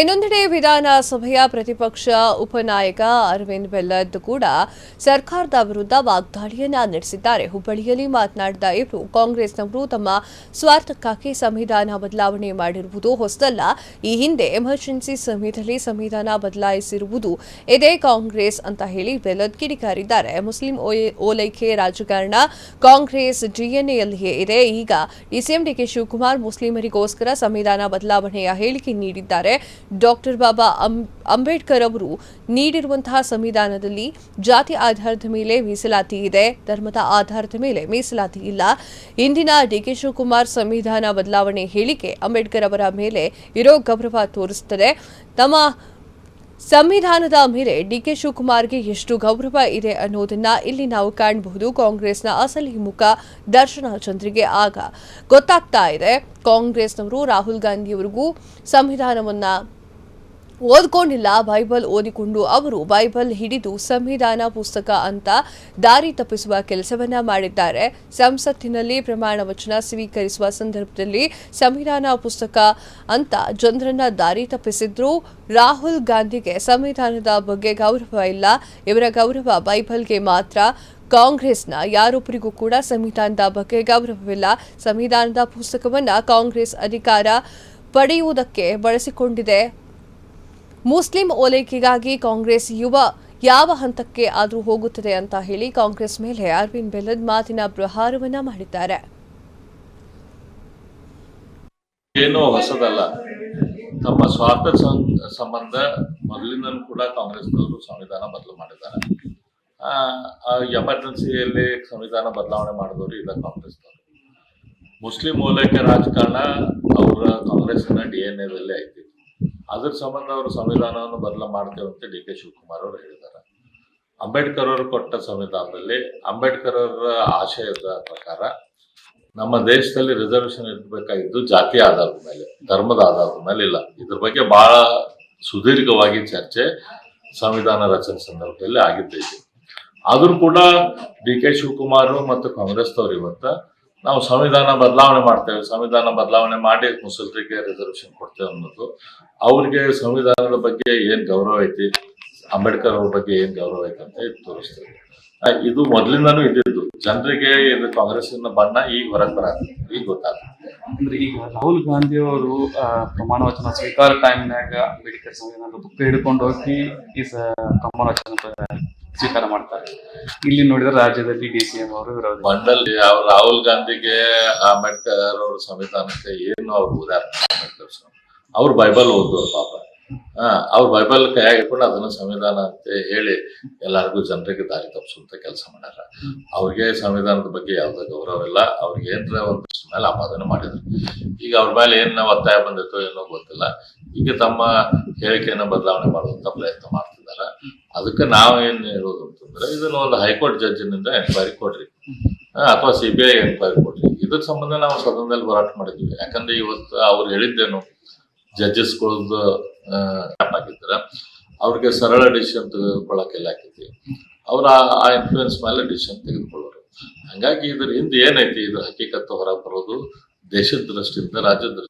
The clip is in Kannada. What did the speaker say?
ಇನ್ನೊಂದೆಡೆ ವಿಧಾನಸಭೆಯ ಪ್ರತಿಪಕ್ಷ ಉಪನಾಯಕ ಅರವಿಂದ್ ಬೆಲ್ಲದ್ ಕೂಡ ಸರ್ಕಾರದ ವಿರುದ್ಧ ವಾಗ್ದಾಳಿಯನ್ನ ನಡೆಸಿದ್ದಾರೆ. ಹುಬ್ಬಳ್ಳಿಯಲ್ಲಿ ಮಾತನಾಡಿದ ಇವರು ಕಾಂಗ್ರೆಸ್ನವರು ತಮ್ಮ ಸ್ವಾರ್ಥಕ್ಕಾಗಿ ಸಂವಿಧಾನ ಬದಲಾವಣೆ ಮಾಡಿರುವುದು ಹೊಸದಲ್ಲ. ಈ ಹಿಂದೆ ಎಮರ್ಜೆನ್ಸಿ ಸಮಯದಲ್ಲಿ ಸಂವಿಧಾನ ಬದಲಾಯಿಸಿರುವುದು ಇದೇ ಕಾಂಗ್ರೆಸ್ ಅಂತ ಹೇಳಿ ಬೆಲ್ಲದ್ ಕಿಡಿಕಾರಿದ್ದಾರೆ. ಮುಸ್ಲಿಂ ಓಲೈಕೆ ರಾಜಕಾರಣ ಕಾಂಗ್ರೆಸ್ ಡಿಎನ್ಎಯಲ್ಲಿಯೇ ಇದೆ. ಈಗ ಡಿಸಿಎಂ ಡಿಕೆ ಶಿವಕುಮಾರ್ ಮುಸ್ಲಿಮರಿಗೋಸ್ಕರ ಸಂವಿಧಾನ ಬದಲಾವಣೆಯ ಹೇಳಿಕೆ ನೀಡಿದ್ದಾರೆ. ಡಾಕ್ಟರ್ ಬಾಬಾ ಅಂಬೇಡ್ಕರ್ ಅವರು ನೀಡಿರುವಂತಹ ಸಂವಿಧಾನದಲ್ಲಿ ಜಾತಿ ಆಧಾರದ ಮೇಲೆ ಮೀಸಲಾತಿ ಇದೆ, ಧರ್ಮದ ಆಧಾರದ ಮೇಲೆ ಮೀಸಲಾತಿ ಇಲ್ಲ. ಇಂದಿನ ಡಿಕೆ ಶಿವಕುಮಾರ್ ಸಂವಿಧಾನ ಬದಲಾವಣೆ ಹೇಳಿಕೆ ಅಂಬೇಡ್ಕರ್ ಅವರ ಮೇಲೆ ಇರೋ ಗೌರವ ತೋರಿಸುತ್ತದೆ. ತಮ್ಮ ಸಂವಿಧಾನದ ಮೇಲೆ ಡಿಕೆ ಶಿವಕುಮಾರ್ಗೆ ಎಷ್ಟು ಗೌರವ ಇದೆ ಅನ್ನೋದನ್ನ ಇಲ್ಲಿ ನಾವು ಕಾಣಬಹುದು. ಕಾಂಗ್ರೆಸ್ನ ಅಸಲಿ ಮುಖ ದರ್ಶನ ಚಂದ್ರಿಗೆ ಆಗ ಗೊತ್ತಾಗ್ತಾ ಇದೆ. ಕಾಂಗ್ರೆಸ್ನವರು ರಾಹುಲ್ ಗಾಂಧಿಯವರಿಗೂ ಸಂವಿಧಾನವನ್ನ ಓದ್ಕೊಂಡಿಲ್ಲ, ಬೈಬಲ್ ಓದಿಕೊಂಡು ಅವರು ಬೈಬಲ್ ಹಿಡಿದು ಸಂವಿಧಾನ ಪುಸ್ತಕ ಅಂತ ದಾರಿ ತಪ್ಪಿಸುವ ಕೆಲಸವನ್ನ ಮಾಡಿದ್ದಾರೆ. ಸಂಸತ್ತಿನಲ್ಲಿ ಪ್ರಮಾಣ ವಚನ ಸ್ವೀಕರಿಸುವ ಸಂದರ್ಭದಲ್ಲಿ ಸಂವಿಧಾನ ಪುಸ್ತಕ ಅಂತ ಜನರನ್ನ ದಾರಿ ತಪ್ಪಿಸಿದ್ರು. ರಾಹುಲ್ ಗಾಂಧಿಗೆ ಸಂವಿಧಾನದ ಬಗ್ಗೆ ಗೌರವ ಇಲ್ಲ, ಇವರ ಗೌರವ ಬೈಬಲ್ಗೆ ಮಾತ್ರ. ಕಾಂಗ್ರೆಸ್ನ ಯಾರೊಬ್ಬರಿಗೂ ಕೂಡ ಸಂವಿಧಾನದ ಬಗ್ಗೆ ಗೌರವವಿಲ್ಲ. ಸಂವಿಧಾನದ ಪುಸ್ತಕವನ್ನ ಕಾಂಗ್ರೆಸ್ ಅಧಿಕಾರ ಪಡೆಯುವುದಕ್ಕೆ ಬಳಸಿಕೊಂಡಿದೆ. ಮುಸ್ಲಿಂ ಓಲೈಕೆಗಾಗಿ ಕಾಂಗ್ರೆಸ್ ಯಾವ ಹಂತಕ್ಕೆ ಆದರೂ ಹೋಗುತ್ತದೆ ಅಂತ ಹೇಳಿ ಕಾಂಗ್ರೆಸ್ ಮೇಲೆ ಅರವಿಂದ್ ಬೆಲ್ಲದ್ ಮಾತಿನ ಪ್ರಹಾರವನ್ನ ಮಾಡಿದ್ದಾರೆ. ಏನೋ ಹೊಸದಲ್ಲ, ತಮ್ಮ ಸ್ವಾರ್ಥ ಸಂಬಂಧ ಮೊದಲಿಂದಲೂ ಕೂಡ ಕಾಂಗ್ರೆಸ್ನವರು ಸಂವಿಧಾನ ಬದಲು ಮಾಡಿದ್ದಾರೆ. ಎಮರ್ಜೆನ್ಸಿಯಲ್ಲಿ ಸಂವಿಧಾನ ಬದಲಾವಣೆ ಮಾಡಿದವರು ಇಲ್ಲ ಕಾಂಗ್ರೆಸ್ನವರು. ಮುಸ್ಲಿಂ ಓಲೈಕೆ ರಾಜಕಾರಣ ಅವರ ಕಾಂಗ್ರೆಸ್ನ ಡಿಎನ್ಎದಲ್ಲಿ ಐತಿ. ಅದ್ರ ಸಂಬಂಧ ಅವರು ಸಂವಿಧಾನವನ್ನು ಬದಲು ಮಾಡ್ತೇವೆ ಅಂತ ಡಿ ಕೆ ಶಿವಕುಮಾರ್ ಅವರು ಹೇಳಿದ್ದಾರೆ. ಅಂಬೇಡ್ಕರ್ ಅವರು ಕೊಟ್ಟ ಸಂವಿಧಾನದಲ್ಲಿ ಅಂಬೇಡ್ಕರ್ ಅವರ ಆಶಯದ ಪ್ರಕಾರ ನಮ್ಮ ದೇಶದಲ್ಲಿ ರಿಸರ್ವೇಶನ್ ಇರಬೇಕಾಗಿದ್ದು ಜಾತಿಯ ಆಧಾರದ ಮೇಲೆ, ಧರ್ಮದ ಆಧಾರದ ಮೇಲೆ ಇಲ್ಲ. ಇದ್ರ ಬಗ್ಗೆ ಬಹಳ ಸುದೀರ್ಘವಾಗಿ ಚರ್ಚೆ ಸಂವಿಧಾನ ರಚನೆ ಸಂದರ್ಭದಲ್ಲಿ ಆಗಿದ್ದೈತಿ. ಆದ್ರೂ ಕೂಡ ಡಿ ಕೆ ಶಿವಕುಮಾರ್ ಮತ್ತು ಕಾಂಗ್ರೆಸ್ನವ್ರು ಇವತ್ತ ನಾವು ಸಂವಿಧಾನ ಬದಲಾವಣೆ ಮಾಡ್ತೇವೆ, ಸಂವಿಧಾನ ಬದಲಾವಣೆ ಮಾಡಿ ಮುಸಲ್ರಿಗೆ ರಿಸರ್ವೇಶನ್ ಕೊಡ್ತೇವೆ ಅನ್ನೋದು ಅವ್ರಿಗೆ ಸಂವಿಧಾನದ ಬಗ್ಗೆ ಏನ್ ಗೌರವ ಐತಿ, ಅಂಬೇಡ್ಕರ್ ಅವ್ರ ಬಗ್ಗೆ ಏನ್ ಗೌರವ ಐತಿ ಅಂತ ತೋರಿಸ್ತೇವೆ. ಇದು ಮೊದಲಿಂದಾನು ಇದ್ದಿದ್ದು. ಜನರಿಗೆ ಇದು ಕಾಂಗ್ರೆಸ್ಸಿನ ಬಣ್ಣ ಈಗ ಹೊರಗೆ ಬರತ್ತೆ, ಈಗ ಗೊತ್ತಾಗುತ್ತೆ. ಅಂದ್ರೆ ಈಗ ರಾಹುಲ್ ಗಾಂಧಿ ಅವರು ಪ್ರಮಾಣ ವಚನ ಸ್ವೀಕಾರ ಟೈಮ್ನಾಗ ಅಂಬೇಡ್ಕರ್ ಸಂವಿಧಾನದ ಬುಕ್ ಹಿಡ್ಕೊಂಡು ಹೋಗಿ ಈ ಪ್ರಮಾಣ ವಚನ ಸ್ವೀಕಾರ ಮಾಡ್ತಾರೆ. ಇಲ್ಲಿ ನೋಡಿದ್ರೆ ರಾಜ್ಯದಲ್ಲಿ ಡಿಸಿಎಂ ಅವರು ವಿರೋಧ. ಮಂಡಲ್ ರಾಹುಲ್ ಗಾಂಧಿಗೆ ಅಂಬೇಡ್ಕರ್ ಅವ್ರ ಸಂವಿಧಾನಕ್ಕೆ ಏನು ಅವ್ರು ಉದಾಹರಣೆ. ಅಂಬೇಡ್ಕರ್ ಅವ್ರು ಬೈಬಲ್ ಓದೋರು ಪಾಪ. ಅವ್ರು ಬೈಬಲ್ ಕೈಯಾಗಿ ಇಟ್ಕೊಂಡು ಅದನ್ನ ಸಂವಿಧಾನ ಅಂತ ಹೇಳಿ ಎಲ್ಲರಿಗೂ ಜನರಿಗೆ ದಾರಿ ತಪ್ಪಿಸುವಂತ ಕೆಲಸ ಮಾಡ್ಯಾರ. ಅವ್ರಿಗೆ ಸಂವಿಧಾನದ ಬಗ್ಗೆ ಯಾವ್ದು ಗೌರವ ಇಲ್ಲ. ಅವ್ರಿಗೆ ಏನ್ರ ಒಂದಷ್ಟು ಮೇಲೆ ಆಪಾದನೆ ಮಾಡಿದ್ರು. ಈಗ ಅವ್ರ ಮೇಲೆ ಏನ್ ಒತ್ತಾಯ ಬಂದಿತ್ತು ಏನೋ ಗೊತ್ತಿಲ್ಲ. ಈಗ ತಮ್ಮ ಹೇಳಿಕೆಯನ್ನ ಬದಲಾವಣೆ ಮಾಡುವಂತ ಪ್ರಯತ್ನ ಮಾಡ್ತಿದ್ದಾರೆ. ಅದಕ್ಕೆ ನಾವೇನ್ ಹೇಳೋದು ಅಂತಂದ್ರೆ, ಇದನ್ನ ಒಂದು ಹೈಕೋರ್ಟ್ ಜಡ್ಜಿನಿಂದ ಎನ್ಕ್ವೈರಿ ಕೊಡ್ರಿ, ಅಥವಾ CBI ಎನ್ಕ್ವೈರಿ ಕೊಡ್ರಿ. ಇದ್ರ ಸಂಬಂಧ ನಾವು ಸದನದಲ್ಲಿ ಹೋರಾಟ ಮಾಡಿದ್ವಿ. ಯಾಕಂದ್ರೆ ಇವತ್ತು ಅವ್ರು ಹೇಳಿದ್ದೇನು, ಜಡ್ಜಸ್ಗಳದ್ದು ಆಗಿದ್ರ ಅವ್ರಿಗೆ ಸರಳ ಡಿಸಿಷನ್ ತೆಗೆದುಕೊಳ್ಳಕ್ಕೆಲ್ಲ ಆಕೈತಿ. ಅವ್ರ ಆ ಇನ್ಫ್ಲೂಯೆನ್ಸ್ ಮೇಲೆ ಡಿಸಿಷನ್ ತೆಗೆದುಕೊಳ್ಳೋರು. ಹಂಗಾಗಿ ಇದ್ರ ಹಿಂದೆ ಏನೈತಿ, ಇದ್ರ ಹಕ್ಕಿಕತ್ತು ಹೊರಗೆ ಬರೋದು ದೇಶದ ದೃಷ್ಟಿಯಿಂದ, ರಾಜ್ಯದ